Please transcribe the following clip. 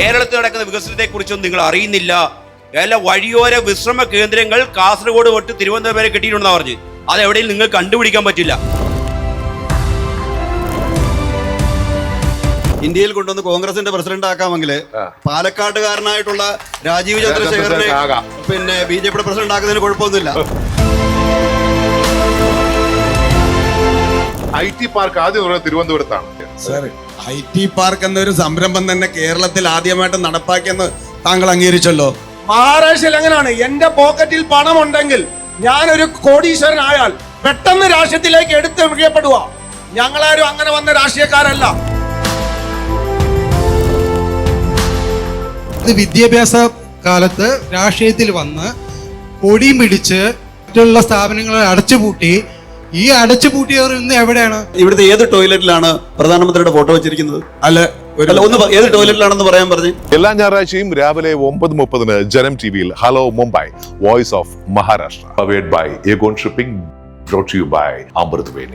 കേരളത്തിൽ നടക്കുന്ന വികസനത്തെ കുറിച്ചൊന്നും നിങ്ങൾ അറിയുന്നില്ല. എല്ലാ വഴിയോര വിശ്രമ കേന്ദ്രങ്ങൾ കാസർഗോഡ് തൊട്ട് തിരുവനന്തപുരം വരെ കെട്ടിയിട്ടുണ്ടെന്നാണ് പറഞ്ഞു. അതെവിടെയും നിങ്ങൾ കണ്ടുപിടിക്കാൻ പറ്റില്ല. ഇന്ത്യയിൽ കൊണ്ടുവന്ന് കോൺഗ്രസിന്റെ പ്രസിഡന്റ് ആക്കാമെങ്കിൽ പാലക്കാട്ടുകാരനായിട്ടുള്ള രാജീവ് ചന്ദ്രശേഖരനെ പിന്നെ BJP പ്രസിഡന്റ് ആക്കുന്നതിന് കുഴപ്പമൊന്നുമില്ല. IT പാർക്ക് ആദ്യം തിരുവനന്തപുരത്താണ്. സർ, IT പാർക്ക് എന്നൊരു സംരംഭം തന്നെ കേരളത്തിൽ ആദ്യമായിട്ട് നടപ്പാക്കിയെന്ന് താങ്കൾ അംഗീകരിച്ചല്ലോ. മഹാരാഷ്ട്രയിൽ എങ്ങനെയാണ്? എന്റെ പോക്കറ്റിൽ പണം ഉണ്ടെങ്കിൽ ഞാനൊരു കോടീശ്വരനായാൽ പെട്ടെന്ന് രാഷ്ട്രീയത്തിലേക്ക് എടുത്തെറിയപ്പെടുക. ഞങ്ങളാരും അങ്ങനെ വന്ന രാഷ്ട്രീയക്കാരല്ല. വിദ്യാഭ്യാസ കാലത്ത് രാഷ്ട്രീയത്തിൽ വന്ന് പൊടിയും പിടിച്ച് മറ്റുള്ള സ്ഥാപനങ്ങളെ അടച്ചുപൂട്ടി. ഈ അടച്ചുപൂട്ടിയവർ ഇന്ന് എവിടെയാണ്? ഇവിടുത്തെ ഏത് ടോയ്ലറ്റിലാണ് പ്രധാനമന്ത്രിയുടെ ഫോട്ടോ വെച്ചിരിക്കുന്നത്? ഏത് ടോയ്ലറ്റിലാണെന്ന് പറയാൻ പറഞ്ഞു. എല്ലാ ഞായറാഴ്ചയും രാവിലെ 9:30 ജനം TVയിൽ hello Mumbai, voice of Maharashtra, powered by Aegon shipping, brought you by Amrit Veni.